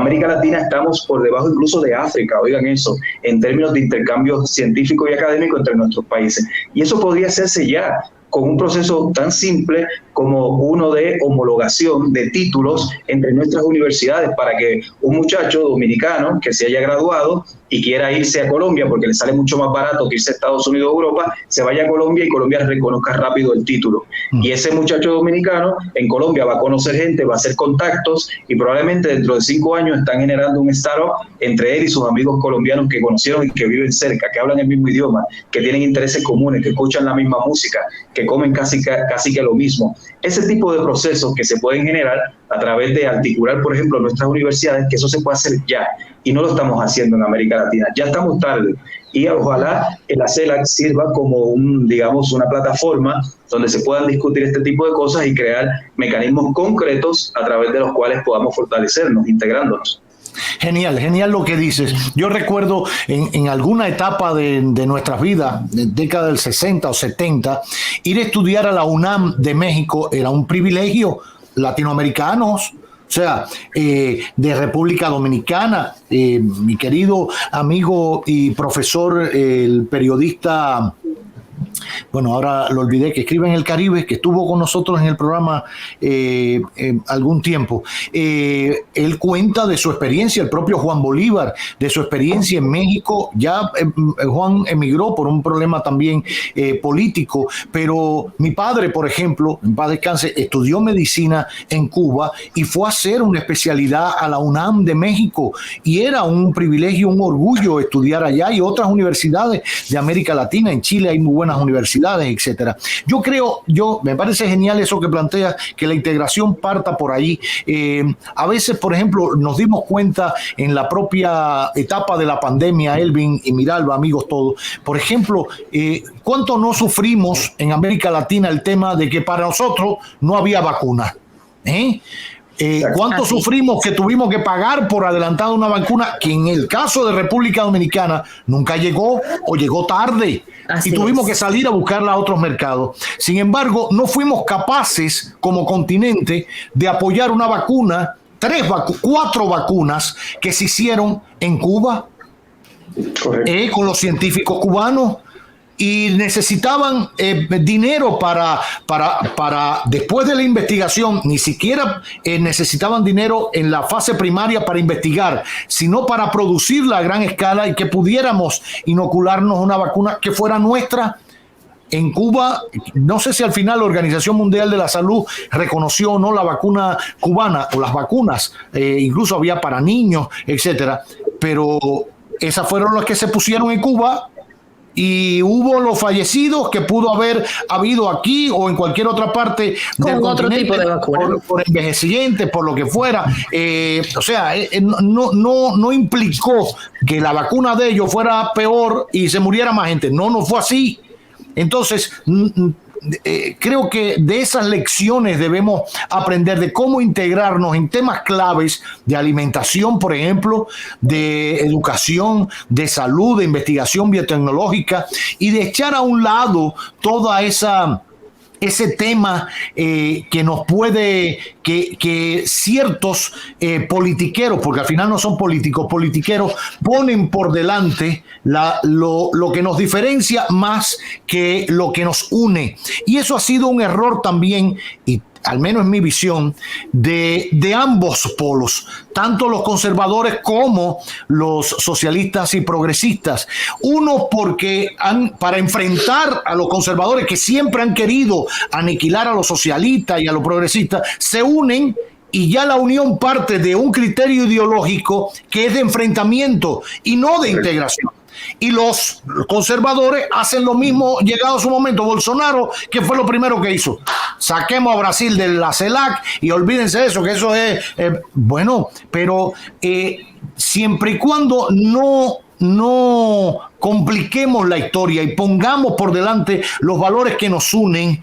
América Latina estamos por debajo incluso de África, oigan eso, en términos de intercambio científico y académico entre nuestros países. Y eso podría hacerse ya con un proceso tan simple como uno de homologación de títulos entre nuestras universidades, para que un muchacho dominicano que se haya graduado y quiera irse a Colombia, porque le sale mucho más barato que irse a Estados Unidos o Europa, se vaya a Colombia y Colombia reconozca rápido el título. Y ese muchacho dominicano en Colombia va a conocer gente, va a hacer contactos, y probablemente dentro de 5 años están generando un startup entre él y sus amigos colombianos que conocieron y que viven cerca, que hablan el mismo idioma, que tienen intereses comunes, que escuchan la misma música, que comen casi que lo mismo. Ese tipo de procesos que se pueden generar a través de articular, por ejemplo, nuestras universidades, que eso se puede hacer ya, y no lo estamos haciendo en América Latina. Ya estamos tarde, y ojalá la CELAC sirva como una plataforma donde se puedan discutir este tipo de cosas y crear mecanismos concretos a través de los cuales podamos fortalecernos, integrándonos. Genial, genial lo que dices. Yo recuerdo en alguna etapa de nuestras vidas, década del 60 o 70, ir a estudiar a la UNAM de México era un privilegio. Latinoamericanos, o sea, de República Dominicana, mi querido amigo y profesor, el periodista, bueno, ahora lo olvidé, que escribe en El Caribe, que estuvo con nosotros en el programa algún tiempo. Él cuenta de su experiencia, el propio Juan Bolívar, de su experiencia en México. Ya Juan emigró por un problema también político, pero mi padre, por ejemplo, en paz descanse, estudió medicina en Cuba y fue a hacer una especialidad a la UNAM de México, y era un privilegio, un orgullo estudiar allá, y otras universidades de América Latina. En Chile hay muy buenas universidades, etcétera. Me parece genial eso que planteas, que la integración parta por ahí. A veces, por ejemplo, nos dimos cuenta en la propia etapa de la pandemia, Elvin y Miralba, amigos todos, por ejemplo, cuánto no sufrimos en América Latina el tema de que para nosotros no había vacuna. ¿Cuánto sufrimos que tuvimos que pagar por adelantado una vacuna que en el caso de República Dominicana nunca llegó o llegó tarde? Así y tuvimos que salir a buscarla a otros mercados. Sin embargo, no fuimos capaces como continente de apoyar una vacuna, 4 vacunas que se hicieron en Cuba, con los científicos cubanos. Y necesitaban dinero para después de la investigación. Ni siquiera necesitaban dinero en la fase primaria para investigar, sino para producirla a gran escala y que pudiéramos inocularnos una vacuna que fuera nuestra. En Cuba, no sé si al final la Organización Mundial de la Salud reconoció o no la vacuna cubana o las vacunas, incluso había para niños, etcétera, pero esas fueron las que se pusieron en Cuba. Y hubo los fallecidos que pudo haber habido aquí o en cualquier otra parte del otro tipo de vacuna, por envejecientes, por lo que fuera. O sea, no implicó que la vacuna de ellos fuera peor y se muriera más gente. No fue así. Entonces, creo que de esas lecciones debemos aprender de cómo integrarnos en temas claves de alimentación, por ejemplo, de educación, de salud, de investigación biotecnológica, y de echar a un lado toda ese tema que nos puede, que ciertos politiqueros, porque al final no son políticos, politiqueros, ponen por delante lo que nos diferencia más que lo que nos une. Y eso ha sido un error también, y al menos en mi visión, de ambos polos, tanto los conservadores como los socialistas y progresistas. Uno porque para enfrentar a los conservadores, que siempre han querido aniquilar a los socialistas y a los progresistas, se unen, y ya la unión parte de un criterio ideológico que es de enfrentamiento y no de integración. Y los conservadores hacen lo mismo llegado su momento. Bolsonaro, que fue lo primero que hizo: saquemos a Brasil de la CELAC y olvídense de eso, que eso es bueno, pero siempre y cuando no compliquemos la historia y pongamos por delante los valores que nos unen,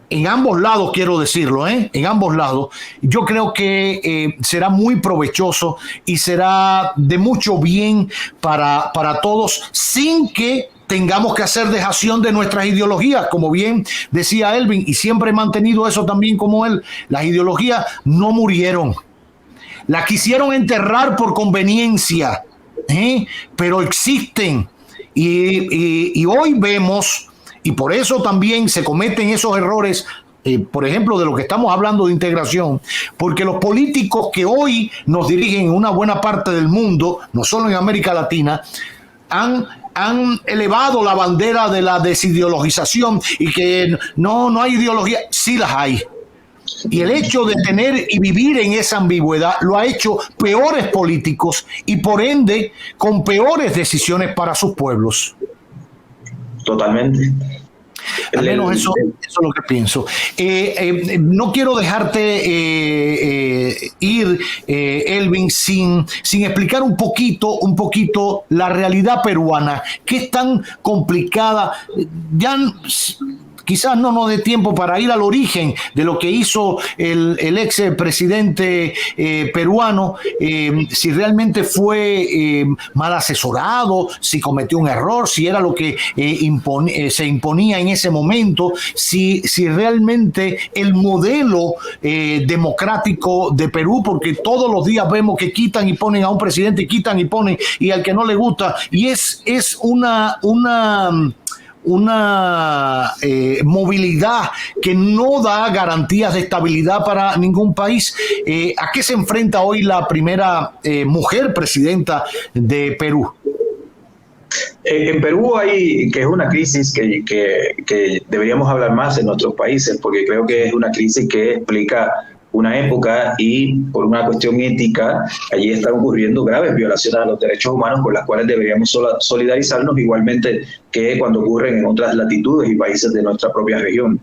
en ambos lados, quiero decirlo, en ambos lados, yo creo que será muy provechoso y será de mucho bien para todos, sin que tengamos que hacer dejación de nuestras ideologías, como bien decía Elvin, y siempre he mantenido eso también como él. Las ideologías no murieron. La quisieron enterrar por conveniencia, pero existen. Y hoy vemos, y por eso también se cometen esos errores, por ejemplo, de lo que estamos hablando de integración, porque los políticos que hoy nos dirigen en una buena parte del mundo, no solo en América Latina, han elevado la bandera de la desideologización y que no hay ideología. Sí las hay. Y el hecho de tener y vivir en esa ambigüedad lo ha hecho peores políticos y por ende con peores decisiones para sus pueblos. Totalmente. Al menos eso es lo que pienso. No quiero dejarte ir, Elvin, sin explicar un poquito la realidad peruana, que es tan complicada. Ya quizás no nos dé tiempo para ir al origen de lo que hizo el ex presidente peruano, si realmente fue mal asesorado, si cometió un error, si era lo que se imponía en ese momento, si realmente el modelo democrático de Perú, porque todos los días vemos que quitan y ponen a un presidente, quitan y ponen, y al que no le gusta, y es una movilidad que no da garantías de estabilidad para ningún país. ¿A qué se enfrenta hoy la primera mujer presidenta de Perú? En Perú que es una crisis que deberíamos hablar más en nuestros países, porque creo que es una crisis que explica una época y por una cuestión ética allí están ocurriendo graves violaciones a los derechos humanos con las cuales deberíamos solidarizarnos, igualmente que cuando ocurren en otras latitudes y países de nuestra propia región.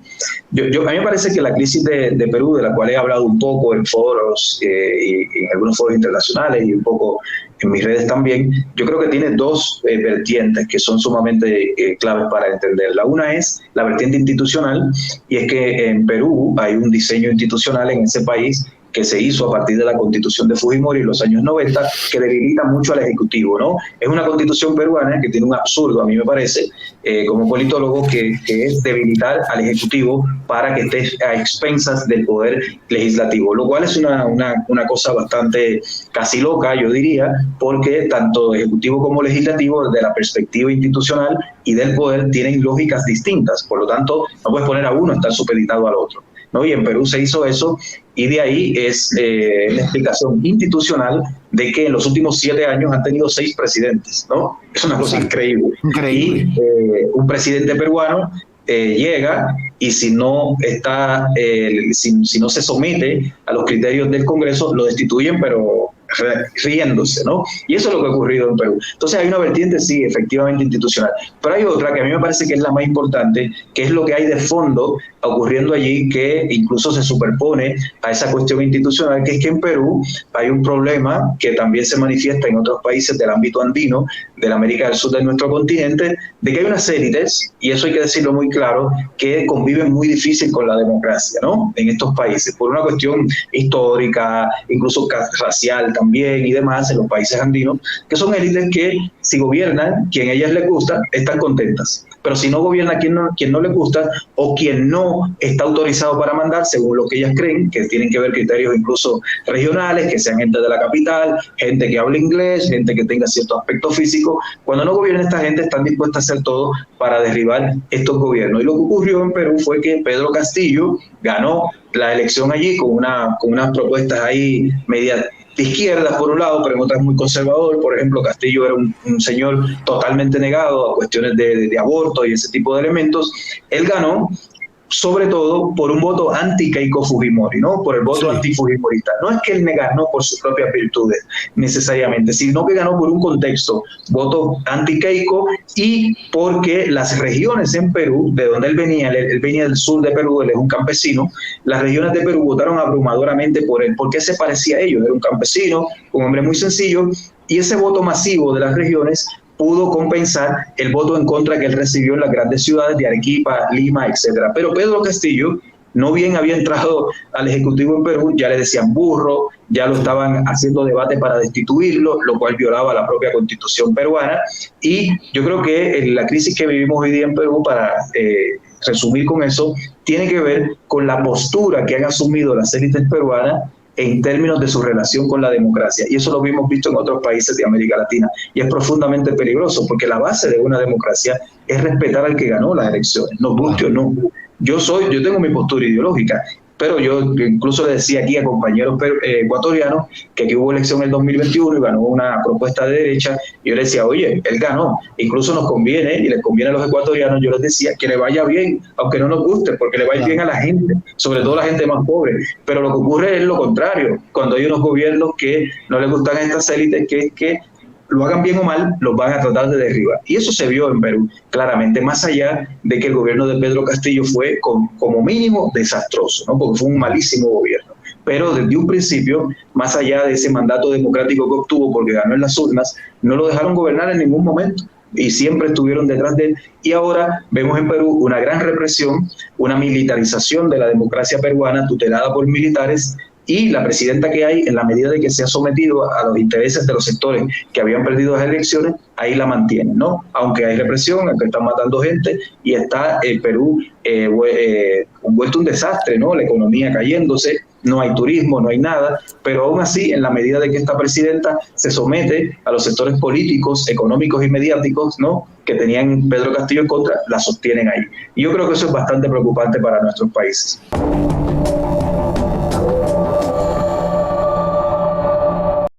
A mí me parece que la crisis de Perú, de la cual he hablado un poco en foros y en algunos foros internacionales y un poco en mis redes también, yo creo que tiene dos vertientes que son sumamente claves para entenderla. Una es la vertiente institucional, y es que en Perú hay un diseño institucional en ese país que se hizo a partir de la Constitución de Fujimori en los años 90, que debilita mucho al Ejecutivo, ¿no? Es una Constitución peruana que tiene un absurdo, a mí me parece, como politólogo, que es debilitar al Ejecutivo para que esté a expensas del Poder Legislativo, lo cual es una cosa bastante casi loca, yo diría, porque tanto Ejecutivo como Legislativo, desde la perspectiva institucional y del poder, tienen lógicas distintas, por lo tanto, no puedes poner a uno a estar supeditado al otro, ¿no? Y en Perú se hizo eso, y de ahí es la explicación institucional de que en los últimos 7 años han tenido 6 presidentes, ¿no? Es una cosa increíble. Y un presidente peruano llega y si no se somete a los criterios del Congreso, lo destituyen, pero riéndose, ¿no? Y eso es lo que ha ocurrido en Perú. Entonces hay una vertiente, sí, efectivamente institucional, pero hay otra que a mí me parece que es la más importante, que es lo que hay de fondo ocurriendo allí, que incluso se superpone a esa cuestión institucional, que es que en Perú hay un problema que también se manifiesta en otros países del ámbito andino, de la América del Sur de nuestro continente, de que hay unas élites, y eso hay que decirlo muy claro, que conviven muy difícil con la democracia, ¿no? En estos países, por una cuestión histórica, incluso racial también y demás, en los países andinos, que son élites que si gobiernan quien a ellas les gusta, están contentas. Pero si no gobierna quien no les gusta o quien no está autorizado para mandar, según lo que ellas creen, que tienen que ver criterios incluso regionales, que sean gente de la capital, gente que hable inglés, gente que tenga cierto aspecto físico, cuando no gobierna esta gente están dispuestas a hacer todo para derribar estos gobiernos. Y lo que ocurrió en Perú fue que Pedro Castillo ganó la elección allí con unas propuestas ahí medias de izquierda por un lado, pero en otras muy conservador. Por ejemplo, Castillo era un señor totalmente negado a cuestiones de aborto y ese tipo de elementos. Él ganó sobre todo por un voto anti-Keiko Fujimori, ¿no? Por el voto anti-fujimorista. No es que él ganó por sus propias virtudes necesariamente, sino que ganó por un contexto, voto anti-Keiko, y porque las regiones en Perú, de donde él venía del sur de Perú, él es un campesino, las regiones de Perú votaron abrumadoramente por él, porque se parecía a ellos, era un campesino, un hombre muy sencillo, y ese voto masivo de las regiones pudo compensar el voto en contra que él recibió en las grandes ciudades de Arequipa, Lima, etcétera. Pero Pedro Castillo, no bien había entrado al Ejecutivo en Perú, ya le decían burro, ya lo estaban haciendo debate para destituirlo, lo cual violaba la propia Constitución peruana. Y yo creo que la crisis que vivimos hoy día en Perú, para resumir con eso, tiene que ver con la postura que han asumido las élites peruanas en términos de su relación con la democracia. Y eso lo hemos visto en otros países de América Latina. Y es profundamente peligroso, porque la base de una democracia es respetar al que ganó las elecciones, nos guste o no. Yo tengo mi postura ideológica, pero yo incluso le decía aquí a compañeros ecuatorianos que aquí hubo elección en el 2021 y ganó una propuesta de derecha, y yo les decía, oye, él ganó, incluso nos conviene, y les conviene a los ecuatorianos, yo les decía que le vaya bien, aunque no nos guste, porque le vaya bien a la gente, sobre todo a la gente más pobre, pero lo que ocurre es lo contrario, cuando hay unos gobiernos que no les gustan a estas élites, que lo hagan bien o mal, los van a tratar de derribar. Y eso se vio en Perú, claramente, más allá de que el gobierno de Pedro Castillo fue como mínimo desastroso, ¿no? Porque fue un malísimo gobierno. Pero desde un principio, más allá de ese mandato democrático que obtuvo porque ganó en las urnas, no lo dejaron gobernar en ningún momento y siempre estuvieron detrás de él. Y ahora vemos en Perú una gran represión, una militarización de la democracia peruana tutelada por militares, y la presidenta que hay, en la medida de que se ha sometido a los intereses de los sectores que habían perdido las elecciones, ahí la mantiene, ¿no? Aunque hay represión, aunque están matando gente, y está el Perú vuelto un desastre, ¿no? La economía cayéndose, no hay turismo, no hay nada, pero aún así, en la medida de que esta presidenta se somete a los sectores políticos, económicos y mediáticos, ¿no?, que tenían Pedro Castillo en contra, la sostienen ahí. Y yo creo que eso es bastante preocupante para nuestros países.